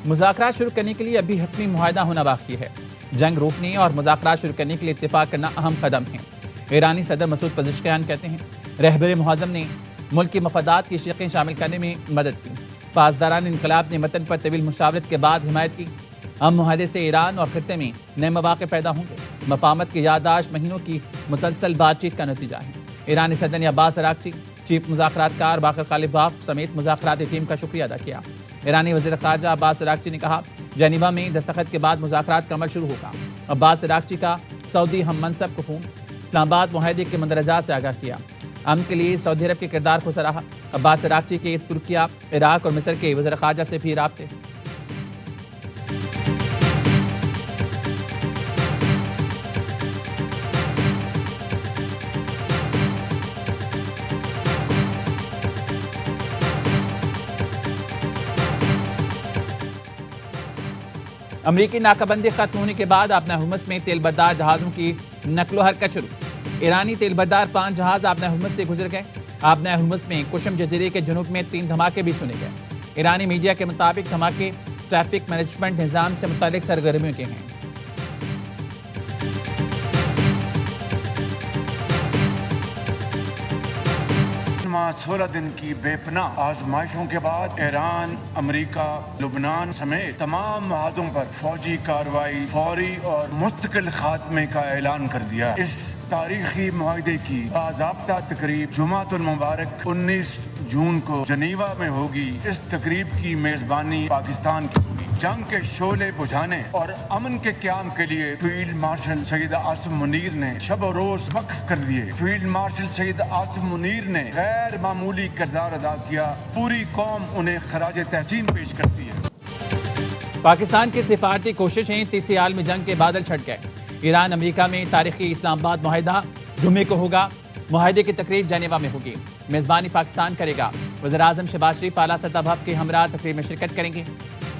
مذاکرات شروع کرنے کے لیے ابھی حتمی معاہدہ ہونا باقی ہے۔ جنگ روکنے اور مذاکرات شروع کرنے کے لیے اتفاق کرنا اہم قدم ہے۔ ایرانی صدر مسعود پزشکیان کہتے ہیں رہبر معظم نے ملک کے مفادات کی شقیں شامل کرنے میں مدد کی۔ پاسداران انقلاب نے متن پر طویل مشاورت کے بعد حمایت کی۔ ہم معاہدے سے ایران اور خطے میں نئے مواقع پیدا ہوں گے۔ مفاہمت کی یادداشت مہینوں کی مسلسل بات چیت کا نتیجہ ہے۔ ایرانی صدر نے عباس اراغچی، چیف مذاکرات کار باقر غالب باف سمیت مذاکراتی ٹیم کا شکریہ ادا کیا۔ ایرانی وزیر خارجہ عباس اراغچی نے کہا جنیوا میں دستخط کے بعد مذاکرات کا عمل شروع ہوگا۔ عباس اراغچی کا سعودی ہم منصب کو اسلام آباد معاہدے کے مندرجات سے آگاہ کیا۔ امن کے لیے سعودی عرب کے کردار کو سراہا۔ عباس اراغچی کے ترکیہ، عراق اور مصر کے وزیر خارجہ سے بھی رابطے۔ امریکی ناکہ بندی ختم ہونے کے بعد آبنہ ہرمز میں تیل بردار جہازوں کی نقل و حرکت شروع۔ ایرانی تیل بردار 5 جہاز آبنہ ہرمز سے گزر گئے۔ آبنہ ہرمز میں کشم جزیرے کے جنوب میں 3 دھماکے بھی سنے گئے۔ ایرانی میڈیا کے مطابق دھماکے ٹریفک مینجمنٹ نظام سے متعلق سرگرمیوں کے ہیں۔ ماہ 16 دن کی بے پناہ آزمائشوں کے بعد ایران، امریکہ، لبنان سمیت تمام معاہدوں پر فوجی کارروائی فوری اور مستقل خاتمے کا اعلان کر دیا۔ اس تاریخی معاہدے کی باضابطہ تقریب جمعۃ المبارک 19 جون کو جنیوا میں ہوگی۔ اس تقریب کی میزبانی پاکستان کی ہوگی۔ جنگ کے شعلے بجھانے اور امن کے قیام کے لیے فیلڈ مارشل سید عاصم منیر نے شب و روز وقف کر دیے۔ فیلڈ مارشل سید عاصم منیر نے غیر معمولی کردار ادا کیا۔ پوری قوم انہیں خراج تحسین پیش کرتی ہے۔ پاکستان کی سفارتی کوششیں تیسری عالمی جنگ کے بادل چھٹ گئے۔ ایران امریکہ میں تاریخی اسلام آباد معاہدہ جمعے کو ہوگا۔ معاہدے کی تقریب جنیوا میں ہوگی۔ میزبانی پاکستان کرے گا۔ وزیراعظم شہباز شریف اعلیٰ سطح وفد کے ہمراہ تقریب میں شرکت کریں گے۔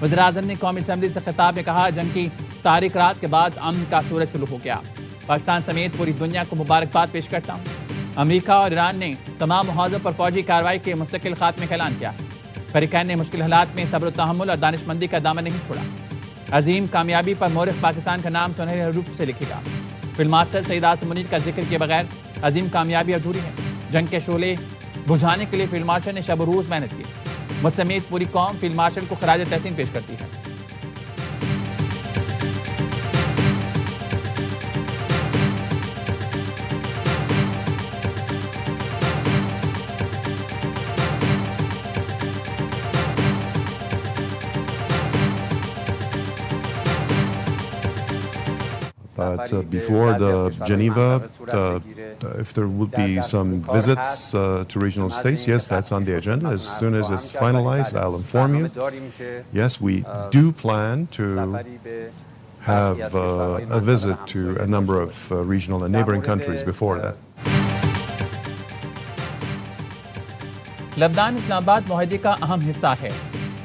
وزیراعظم نے قومی اسمبلی سے خطاب میں کہا جنگ کی تاریک رات کے بعد امن کا سورج شروع ہو گیا۔ پاکستان سمیت پوری دنیا کو مبارکباد پیش کرتا ہوں۔ امریکہ اور ایران نے تمام معاہدوں پر فوجی کارروائی کے مستقل خاتمے کا اعلان کیا۔ فریقین نے مشکل حالات میں صبر و تحمل اور دانش مندی کا دامن نہیں چھوڑا۔ عظیم کامیابی پر مورخ پاکستان کا نام سنہرے حروف سے لکھے گا۔ فیلڈ مارشل سید عاصم منیر کا ذکر کیے بغیر عظیم کامیابی ادھوری ہے۔ جنگ کے شعلے بجھانے کے لیے فیلڈ مارشل نے شب و روز محنت کی۔ مجھ سمیت پوری قوم فیلڈ مارشل کو خراج تحسین پیش کرتی ہے۔ But before the Geneva, if there would be some visits to regional states, yes, that's on the agenda. As soon as it's finalized, I'll inform you. Yes, we do plan to have a visit to a number of regional and neighboring countries before that. لبنان اسلام آباد معاہدے کا اہم حصہ ہے۔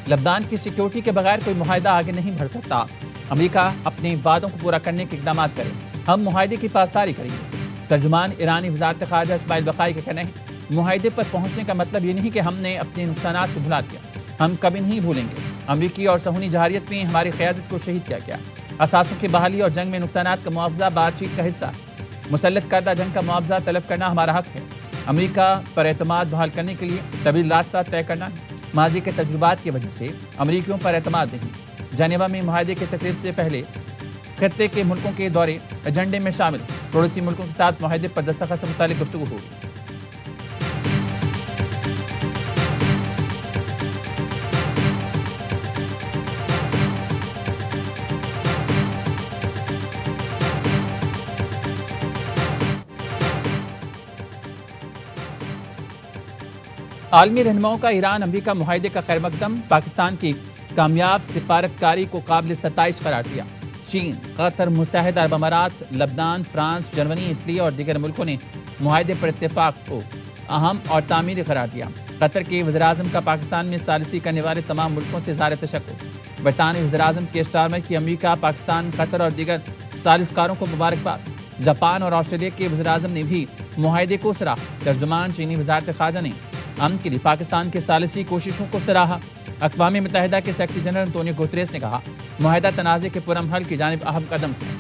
لبنان کی security کے بغیر کوئی معاہدہ آگے نہیں بڑھ سکتا۔ امریکہ اپنے وعدوں کو پورا کرنے کے اقدامات کرے۔ ہم معاہدے کی پاسداری کریں گے۔ ترجمان ایرانی وزارت خارجہ اسماعیل بقائی کا کہنا ہے معاہدے پر پہنچنے کا مطلب یہ نہیں کہ ہم نے اپنے نقصانات کو بھلا دیا۔ ہم کبھی نہیں بھولیں گے۔ امریکی اور صہیونی جارحیت میں ہماری قیادت کو شہید کیا گیا۔ اثاثوں کی بحالی اور جنگ میں نقصانات کا معاوضہ بات چیت کا حصہ ہے۔ مسلط کردہ جنگ کا معاوضہ طلب کرنا ہمارا حق ہے۔ امریکہ پر اعتماد بحال کرنے کے لیے طویل راستہ طے کرنا ہے۔ ماضی کے تجربات کی وجہ سے امریکیوں پر اعتماد نہیں۔ جنیوا میں معاہدے کی تقریب سے پہلے خطے کے ملکوں کے دورے ایجنڈے میں شامل۔ پڑوسی ملکوں کے ساتھ معاہدے پر دستخط سے متعلق گفتگو ہوگی۔ عالمی رہنماؤں کا ایران امریکہ معاہدے کا خیر مقدم۔ پاکستان کی کامیاب سفارتکاری کو قابل ستائش قرار دیا۔ چین، قطر، متحدہ عرب امارات، لبنان، فرانس، جرمنی، اٹلی اور دیگر ملکوں نے معاہدے پر اتفاق کو اہم اور تعمیری قرار دیا۔ قطر کے وزیراعظم کا پاکستان میں ثالثی کرنے والے تمام ملکوں سے اظہار تشکر۔ برطانوی وزیراعظم کی اسٹارمر کی امریکہ، پاکستان، قطر اور دیگر ثالثکاروں کو مبارکباد۔ جاپان اور آسٹریلیا کے وزیراعظم نے بھی معاہدے کو سراہا۔ ترجمان چینی وزارت خارجہ نے امن کے لیے پاکستان کے ثالثی کوششوں کو سراہا۔ اقوام متحدہ کے سیکرٹری جنرل انطونیو گوتریس نے کہا معاہدہ تنازع کے پرامن حل کی جانب اہم قدم ہے۔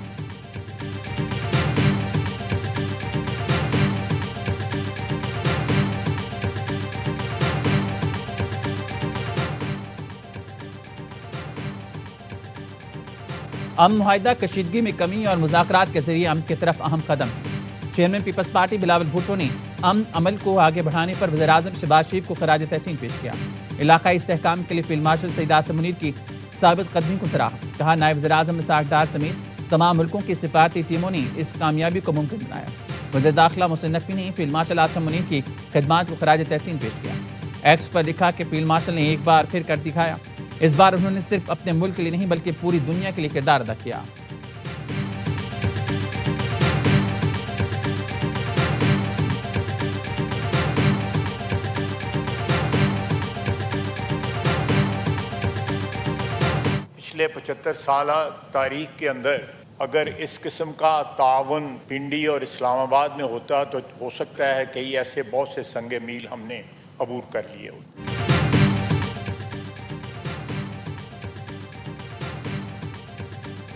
امن معاہدہ کشیدگی میں کمی اور مذاکرات کے ذریعے امن کی طرف اہم قدم ہے۔ چیئرمین پیپلز پارٹی بلاول بھٹو نے امن عمل کو آگے بڑھانے پر وزیر اعظم شہباز شریف کو خراج تحسین پیش کیا۔ علاقائی استحکام کے لیے فیلڈ مارشل سعید عاصم منیر کی ثابت قدمی کو سراہا۔ کہا نائب وزیر اعظم اسحاق ڈار سمیت تمام ملکوں کی سفارتی ٹیموں نے اس کامیابی کو ممکن بنایا۔ وزیر داخلہ محسن نقوی نے فیلڈ مارشل عاصم منیر کی خدمات کو خراج تحسین پیش کیا۔ ایکس پر لکھا کہ فیلڈ مارشل نے ایک بار پھر کر دکھایا، اس بار انہوں نے صرف اپنے ملک کے لیے نہیں بلکہ پوری دنیا کے لیے کردار ادا کیا۔ پچھلے 75 سالہ تاریخ کے اندر اگر اس قسم کا تعاون پنڈی اور اسلام آباد میں ہوتا تو ہو سکتا ہے کئی ایسے بہت سے سنگ میل ہم نے عبور کر لیے ہوتے۔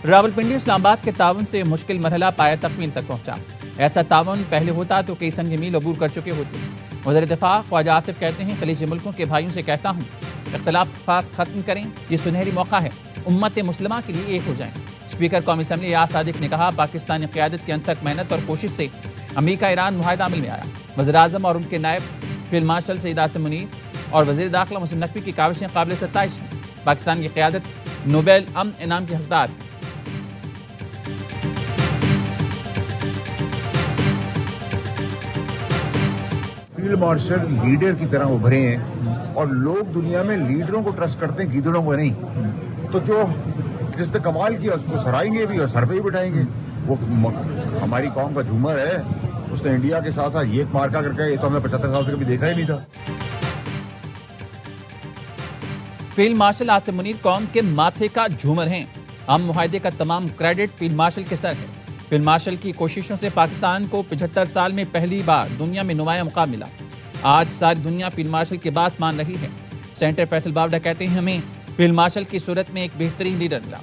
راولپنڈی اسلام آباد کے تعاون سے مشکل مرحلہ پایہ تکمیل تک پہنچا۔ ایسا تعاون پہلے ہوتا تو کئی سنگ میل عبور کر چکے ہوتے۔ وزیر دفاع خواجہ آصف کہتے ہیں خلیجی ملکوں کے بھائیوں سے کہتا ہوں اختلافات ختم کریں، یہ سنہری موقع ہے، امت مسلمہ کے لیے ایک ہو جائیں۔ اسپیکر قومی اسمبلی ایاز صادق نے کہا پاکستانی قیادت کی انتھک محنت اور کوشش سے امریکہ ایران معاہدہ عمل میں آیا۔ وزیر اعظم اور ان کے نائب فیلڈ مارشل سعید عاصم منیر اور وزیر داخلہ محسن نقوی کی کاوشیں قابل ستائش ہیں۔ پاکستان کی قیادت نوبیل امن انعام کی حقدار ہے۔ فیلڈ مارشل لیڈر کی طرح ابھرے ہیں اور لوگ دنیا میں لیڈروں کو ٹرسٹ کرتے ہیں، گیدڑوں کو نہیں۔ تو جو جس نے کمال کیا اس کو سرائیں گے بھی اور سر پہ ہی بٹھائیں گے۔ وہ ہماری قوم کا جھومر ہے، اس نے انڈیا کے ساتھ ساتھ یہ ایک مارکا کر کے، یہ تو ہم نے 75 سال سے کبھی دیکھا ہی نہیں تھا۔ فیلڈ مارشل عاصم منیر قوم کے ماتھے کا جھومر ہیں۔ امن معاہدے کا تمام کریڈٹ فیلڈ مارشل کے سر ہے۔ فیلڈ مارشل کی کوششوں سے پاکستان کو 75 سال میں پہلی بار دنیا میں نمایاں مقام ملا۔ آج ساری دنیا فیلڈ مارشل کی بات مان رہی ہے۔ سینیٹر فیصل باوڈا کہتے ہیں ہمیں فیلڈ مارشل کی صورت میں ایک بہترین لیڈر ملا۔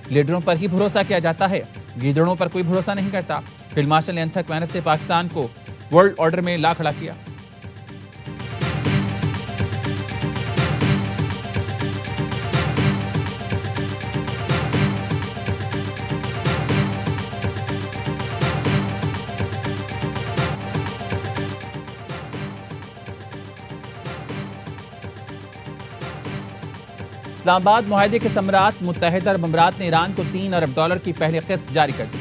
لیڈروں پر ہی بھروسہ کیا جاتا ہے، گیدڑوں پر کوئی بھروسہ نہیں کرتا۔ فیلڈ مارشل نے انتھک محنت سے پاکستان کو ورلڈ آرڈر میں لا کھڑا کیا۔ اسلام آباد معاہدے کے ثمرات متحدہ عرب امارات نے ایران کو $3 ارب کی پہلی قسط جاری کر دی۔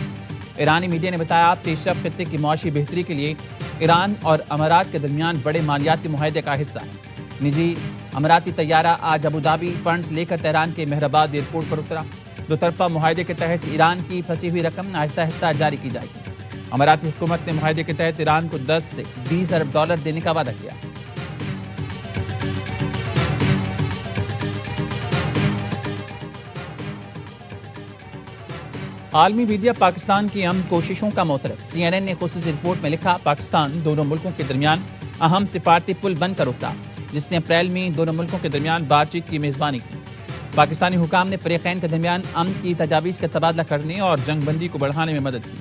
ایرانی میڈیا نے بتایا پیش رفت خطے کی معاشی بہتری کے لیے ایران اور امارات کے درمیان بڑے مالیاتی معاہدے کا حصہ ہے۔ نجی اماراتی طیارہ آج ابوظہبی فنڈز لے کر تہران کے مہرآباد ایئرپورٹ پر اترا۔ دو طرفہ معاہدے کے تحت ایران کی پھنسی ہوئی رقم آہستہ آہستہ جاری کی جائے گی۔ اماراتی حکومت نے معاہدے کے تحت ایران کو $10 سے $20 ارب دینے کا وعدہ کیا۔ عالمی میڈیا پاکستان کی امن کوششوں کا معترف۔ CNN نے خصوصی رپورٹ میں لکھا پاکستان دونوں ملکوں کے درمیان اہم سفارتی پل بن کر اترا، جس نے اپریل میں دونوں ملکوں کے درمیان بات چیت کی میزبانی کی۔ پاکستانی حکام نے فریقین کے درمیان امن کی تجاویز کا تبادلہ کرنے اور جنگ بندی کو بڑھانے میں مدد کی۔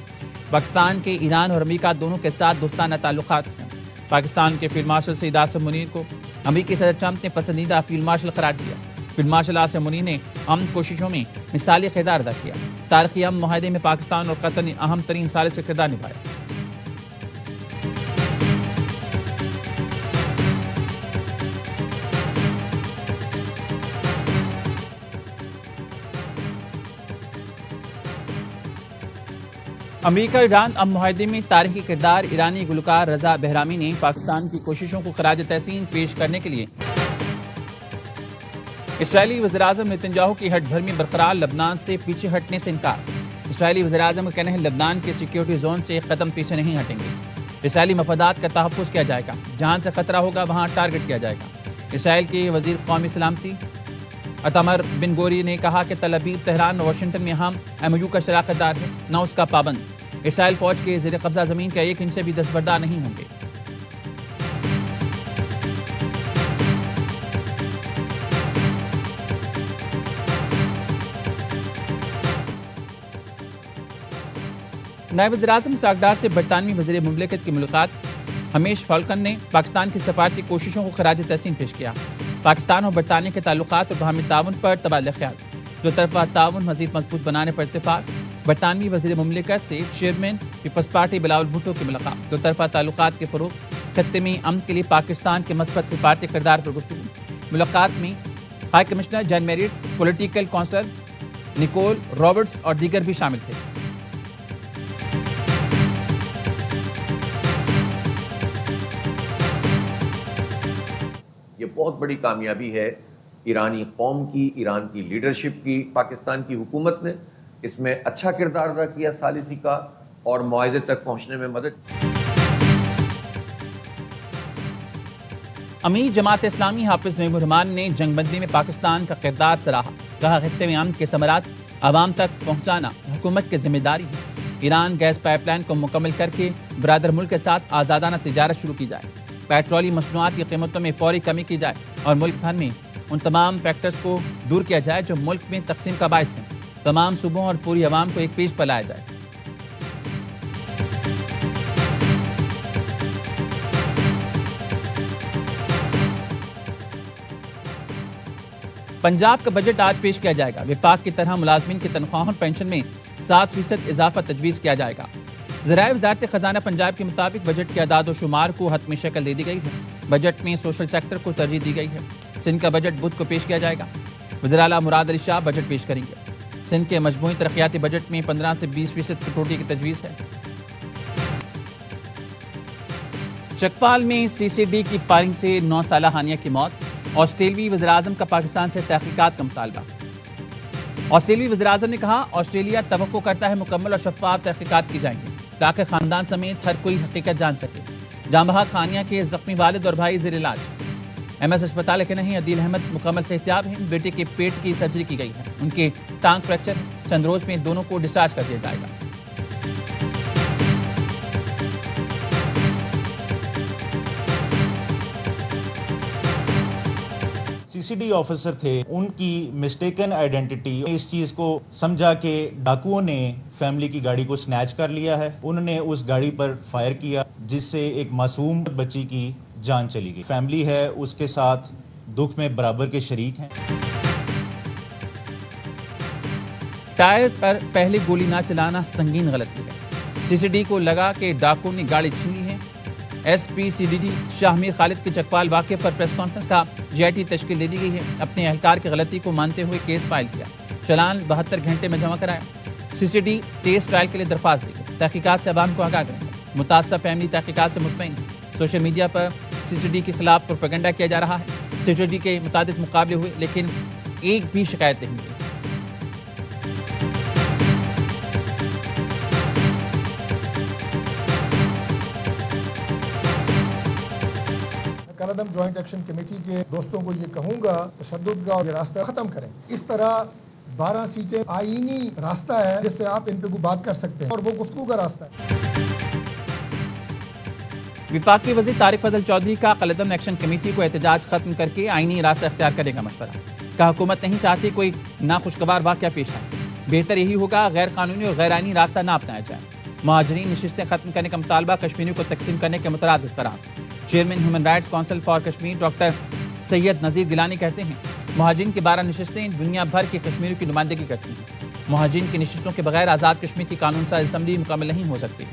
پاکستان کے ایران اور امریکہ دونوں کے ساتھ دوستانہ تعلقات ہیں۔ پاکستان کے فیلڈ مارشل سعید عاصم منیر کو امریکی صدر ٹرمپ نے پسندیدہ فیلڈ مارشل قرار دیا۔ فیلڈ مارشل عاصم منیر نے امن کوششوں میں مثالی کردار ادا کیا۔ تاریخی امن معاہدے میں پاکستان اور قطر نے اہم ترین ثالث سے کردار نبھایا۔ امریکہ ایران امن معاہدے میں تاریخی کردار ایرانی گلوکار رضا بہرامی نے پاکستان کی کوششوں کو خراج تحسین پیش کرنے کے لیے اسرائیلی وزیراعظم نتنیاہو کی ہٹ دھرمی برقرار، لبنان سے پیچھے ہٹنے سے انکار۔ اسرائیلی وزیراعظم کا کہنا ہے لبنان کے سیکیورٹی زون سے ایک قدم پیچھے نہیں ہٹیں گے۔ اسرائیلی مفادات کا تحفظ کیا جائے گا، جہاں سے خطرہ ہوگا وہاں ٹارگٹ کیا جائے گا۔ اسرائیل کے وزیر قومی سلامتی اتمر بن گوری نے کہا کہ تل ابیب، تہران اور واشنگٹن میں ہم MOU کا شراکت دار ہے، نہ اس کا پابند۔ اسرائیل فوج کے زیر قبضہ زمین کا 1 انچ سے بھی دستبردار نہیں ہوں گے۔ نائب وزیر اعظم اسحاق ڈار سے برطانوی وزیر مملکت کی ملاقات۔ ہمیش فالکن نے پاکستان کی سفارتی کوششوں کو خراج تحسین پیش کیا۔ پاکستان اور برطانیہ کے تعلقات اور باہمی تعاون پر تبادلہ خیال۔ دو طرفہ تعاون مزید مضبوط بنانے پر اتفاق۔ برطانوی وزیر مملکت سے چیئرمین پیپلز پارٹی بلاول بھٹو کی ملاقات۔ دو طرفہ تعلقات کے فروغ، خطے میں امن کے لیے پاکستان کے مثبت سفارتی کردار پر گفتگو۔ ملاقات میں high commissioner John Marriott, political counsellor Nicole Roberts اور دیگر بھی شامل تھے۔ یہ بہت بڑی کامیابی ہے ایرانی قوم کی، ایران کی لیڈرشپ کی۔ پاکستان کی حکومت نے اس میں اچھا کردار ادا کیا ثالثی کا اور معاہدے تک پہنچنے میں مدد۔ امیر جماعت اسلامی حافظ نعیم الرحمان نے جنگ بندی میں پاکستان کا کردار سراہا۔ کہا خطے میں امن کے ثمرات عوام تک پہنچانا حکومت کی ذمہ داری ہے۔ ایران گیس پائپ لائن کو مکمل کر کے برادر ملک کے ساتھ آزادانہ تجارت شروع کی جائے۔ پیٹرولیم مصنوعات کی قیمتوں میں فوری کمی کی جائے اور ملک بھر میں ان تمام فیکٹرز کو دور کیا جائے جو ملک میں تقسیم کا باعث ہیں۔ تمام صوبوں اور پوری عوام کو ایک پیج پر لایا جائے۔ پنجاب کا بجٹ آج پیش کیا جائے گا۔ وفاق کی طرح ملازمین کی تنخواہوں اور پینشن میں 7% اضافہ تجویز کیا جائے گا۔ ذرائع وزارت خزانہ پنجاب کے مطابق بجٹ کے اعداد و شمار کو حتمی شکل دے دی گئی ہے۔ بجٹ میں سوشل سیکٹر کو ترجیح دی گئی ہے۔ سندھ کا بجٹ بدھ کو پیش کیا جائے گا۔ وزیر اعلیٰ مراد علی شاہ بجٹ پیش کریں گے۔ سندھ کے مجموعی ترقیاتی بجٹ میں 15 سے 20% کٹوتی کی تجویز ہے۔ چکپال میں سی سی ڈی کی فائرنگ سے 9 سالہ ہانیہ کی موت۔ آسٹریلوی وزیراعظم کا پاکستان سے تحقیقات کا مطالبہ۔ آسٹریلوی وزیراعظم نے کہا آسٹریلیا توقع کرتا ہے مکمل اور شفاف تحقیقات کی جائیں گی تاکہ خاندان سمیت ہر کوئی حقیقت جان سکے۔ جاں بحق ہانیہ کے زخمی والد اور بھائی زیر علاج۔ ایم ایس اسپتال کے نہیں عدیل احمد مکمل صحتیاب ہیں۔ بیٹے کے پیٹ کی سرجری کی گئی ہے۔ ان کے ٹانگ فریکچر ہے۔ چند روز میں دونوں کو ڈسچارج کر دیا جائے گا۔ سی سی ڈی آفیسر تھے، ان کی مسٹیکن آئیڈینٹی، اس چیز کو سمجھا کہ ڈاکوؤں نے فیملی کی گاڑی کو سنیچ کر لیا ہے۔ انہوں نے اس گاڑی پر فائر کیا جس سے ایک معصوم بچی کی جان چلی گئی۔ فیملی ہے اس کے ساتھ دکھ میں برابر کے شریک ہیں۔ ٹائر پر پہلے گولی نہ چلانا سنگین غلطی ہے۔ سی سی ڈی کو لگا کہ ڈاکو نے گاڑی چھین لی ہے۔ S P C D D Shahmir Khalid کے چکپال واقعے پر پریس کانفرنس کا جی آئی ٹی تشکیل دے دی گئی ہے۔ اپنے اہلکار کی غلطی کو مانتے ہوئے کیس فائل کیا۔ چلان 72 گھنٹے میں جمع کرایا۔ سی سی ڈی ٹیسٹ ٹرائل کے لیے درخواست دی گئی۔ تحقیقات سے عوام کو آگاہ کریں۔ متاثرہ فیملی تحقیقات سے مطمئن ہے۔ سوشل میڈیا پر سی سی ڈی کے خلاف پروپیگنڈا کیا جا رہا ہے۔ سی سی ڈی کے متعدد مقابلے ہوئے لیکن ایک بھی شکایت نہیں ملی۔ کالعدم جوائنٹ ایکشن کمیٹی کے دوستوں کو یہ کہوں گا تشدد کا یہ راستہ ختم کریں۔ اس طرح 12 سیٹیں آئینی راستہ ہے جس سے آپ ان پہ بات کر سکتے ہیں اور وہ گفتگو کا راستہ ہے۔ وفاقی وزیر طارق فضل چودھری کا کالعدم ایکشن کمیٹی کو احتجاج ختم کر کے آئینی راستہ اختیار کرنے کا مشورہ۔ کہا حکومت نہیں چاہتی کوئی ناخوشگوار واقعہ پیش آئے۔ بہتر یہی ہوگا غیر قانونی اور غیر آئینی راستہ نہ اپنایا جائے۔ مہاجرین نشستیں ختم کرنے کا مطالبہ، کشمیریوں کو تقسیم کرنے کے مترادف قرار۔ Chairman human rights council for Kashmir doctor Syed Nazir Gilani کہتے ہیں مہاجرین کی 12 نشستیں دنیا بھر کے کشمیریوں کی نمائندگی کرتی ہیں۔ مہاجرین کی نشستوں کے بغیر آزاد کشمیر کی قانون ساز اسمبلی مکمل نہیں ہو سکتی۔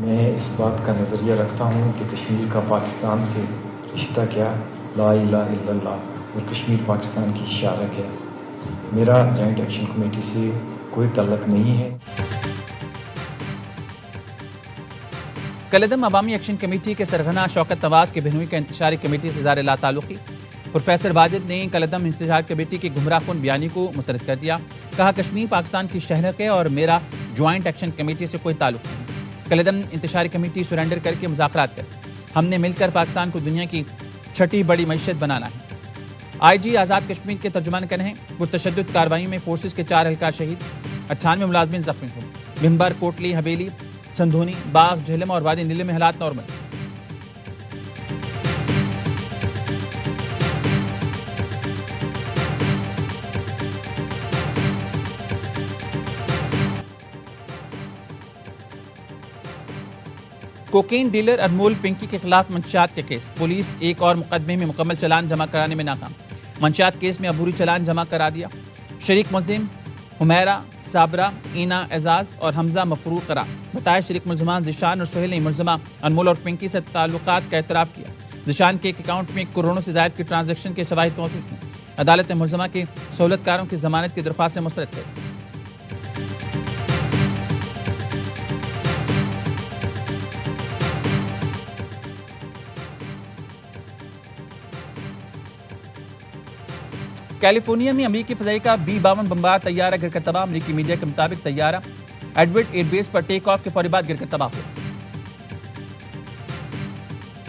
میں اس بات کا نظریہ رکھتا ہوں کہ کشمیر کا پاکستان سے رشتہ کیا لا الہ الا اللہ اور کشمیر پاکستان کی شارک ہے۔ میرا جوائنٹ ایکشن کمیٹی سے کوئی تعلق نہیں ہے۔ کالعدم عوامی ایکشن کمیٹی کے سرغنہ شوکت نواز کے بہنوئی کا انتشاری کمیٹی سے ظاہر لا تعلقی۔ پروفیسر واجد نے کالعدم انتشاری کمیٹی کی گمراہ کن بیانی کو مسترد کر دیا۔ کہا کشمیر پاکستان کی شہرک ہے اور میرا جوائنٹ ایکشن کمیٹی سے کوئی تعلق نہیں۔ کالعدم انتشاری کمیٹی سرنڈر کر کے مذاکرات کرے۔ ہم نے مل کر پاکستان کو دنیا کی 6ٹھی بڑی معیشت بنانا ہے۔ آئی جی آزاد کشمیر کے ترجمان کہنے ہیں پرتشدد کارروائیوں میں فورسز کے 4 اہلکار شہید، 98 ملازمین زخمی ہوئے۔ بھمبر، کوٹلی، حویلی، سندھونی، باغ، جہلم اور وادی نیلم میں حالات نارمل۔ کوکین ڈیلر ارمول پنکی کے خلاف منشیات کے کیس، پولیس ایک اور مقدمے میں مکمل چلان جمع کرانے میں ناکام، منشیات کیس میں عبوری چلان جمع کرا دیا، شریک ملزم حمیرہ، صابرہ، اینا اعزاز اور حمزہ مفروض قرار، بتایا شریک ملزمان ذیشان اور سہیل نے ملزمہ انمول اور پنکی سے تعلقات کا اعتراف کیا، ذیشان کے ایک اکاؤنٹ میں کروڑوں سے زائد کی ٹرانزیکشن کے شواہد موجود ہیں، عدالت نے ملزمہ کے سہولت کاروں کی ضمانت کی درخواست سے مسترد کر دی۔ کیلیفورنیا میں امریکی فضائی کا B-52 بمبار طیارہ گر کر تباہ، امریکی میڈیا کے مطابق طیارہ Edward air base per take of کے فوری بعد گر کر تباہ ہوا۔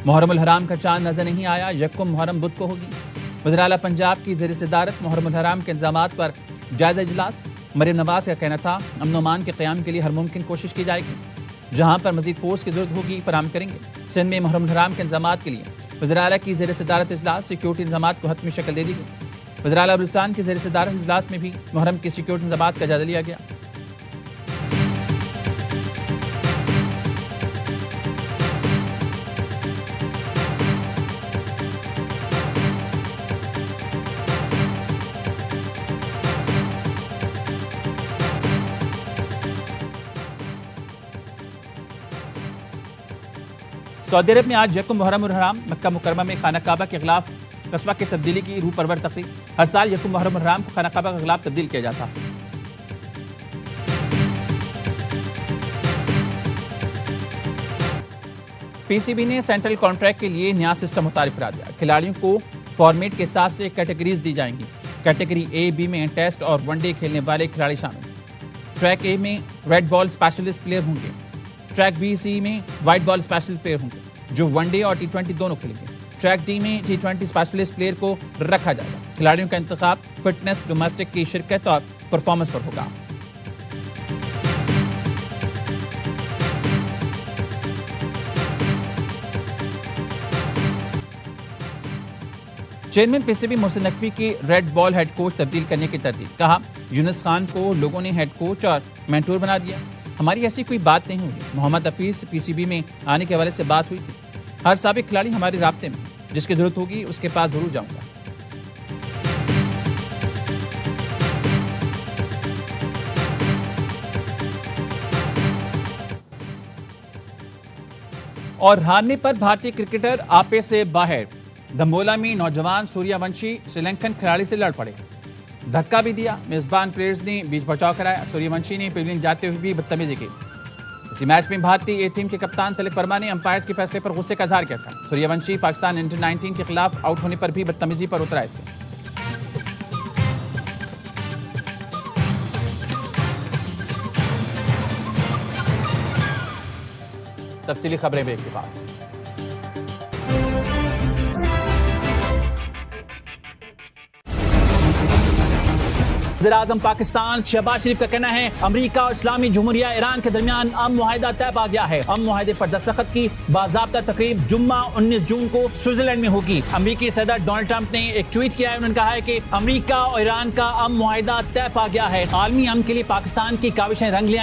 محرم الحرام کا چاند نظر نہیں آیا، یکم محرم بدھ کو ہوگی، وزیر اعلیٰ پنجاب کی زیر صدارت محرم الحرام کے انتظامات پر جائزہ اجلاس، مریم نواز کا کہنا تھا امن و امان کے قیام کے لیے ہر ممکن کوشش کی جائے گی، جہاں پر مزید فورس کی ضرورت ہوگی فراہم کریں گے۔ سندھ میں محرم الحرام کے انتظامات کے لیے وزیر اعلیٰ کی زیر صدارت اجلاس، سیکیورٹی انتظامات کو حتمی شکل دے دی گئی۔ وزیر اعلیٰ بلوچستان کی زیر صدارت اجلاس میں بھی محرم کی سیکیورٹی انتظامات کا جائزہ لیا گیا۔ سعودی عرب میں آج یکم محرم الحرام، مکہ مکرمہ میں خانہ کعبہ کے خلاف قصبہ کی تبدیلی کی روح پرور تقریب، ہر سال یکم محرم الحرام کو خانہ کعبہ کے خلاف تبدیل کیا جاتا۔ پی سی بی نے سینٹرل کانٹریکٹ کے لیے نیا سسٹم متعارف کرا دیا، کھلاڑیوں کو فارمیٹ کے حساب سے کیٹیگریز دی جائیں گی، کیٹیگری اے بی میں ٹیسٹ اور ون ڈے کھیلنے والے کھلاڑی شامل، ٹریک اے میں ریڈ بال اسپیشلسٹ پلیئر ہوں گے، ٹریک بی سی میں وائٹ بال اسپیشلسٹ پلیئر ہوں گے جو ون ڈے اور T20 دونوں کھیلیں گے، ٹریک ڈی میں T20 اسپیشلسٹ پلیئر کو رکھا جائے گا، کھلاڑیوں کا انتخاب فٹنس، ڈومیسٹک کی شرکت اور پرفارمنس پر ہوگا۔ Chairman P C B Mohsin Naqvi کی ریڈ بال ہیڈ کوچ تبدیل کرنے کی تردید، کہا یونس خان کو لوگوں نے ہیڈ کوچ اور مینٹور بنا دیا، ہماری ایسی کوئی بات نہیں ہوئی، محمد حفیظ سے پی سی بی میں آنے کے حوالے سے بات ہوئی تھی، ہر سابق کھلاڑی ہمارے رابطے میں، جس کی ضرورت ہوگی اس کے پاس ضرور جاؤں گا۔ اور ہارنے پر بھارتی کرکٹر آپے سے باہر، دھمبولا میں نوجوان سوریہ ونشی سری لنکن کھلاڑی سے لڑ پڑے، دھکا بھی دیا، میزبان پلیئرز نے بیچ بچاؤ کرایا، سوریہ ونشی نے پیولین جاتے ہوئے بھی بدتمیزی کی۔ اسی میچ میں بھارتی اے ٹیم کے کپتان تلک ورما نے امپائرز کے فیصلے پر غصے کا اظہار کیا تھا، سوریہ ونشی پاکستان انڈر 19 کے خلاف آؤٹ ہونے پر بھی بدتمیزی پر اتر آئے تھے۔ تفصیلی خبریں بریک کے بعد۔ وزیر اعظم پاکستان شہباز شریف کا کہنا ہے امریکہ اور اسلامی جمہوریہ ایران کے درمیان امن معاہدہ طے پا گیا ہے، امن معاہدے پر دستخط کی باضابطہ تقریب جمعہ 19 جون کو سوئٹزرلینڈ میں ہوگی۔ امریکی صدر ڈونلڈ ٹرمپ نے ایک ٹویٹ کیا ہے، انہوں نے کہا ہے کہ امریکہ اور ایران کا امن معاہدہ طے پا گیا ہے، عالمی امن کے لیے پاکستان کی کاوشیں رنگ لے آئیں۔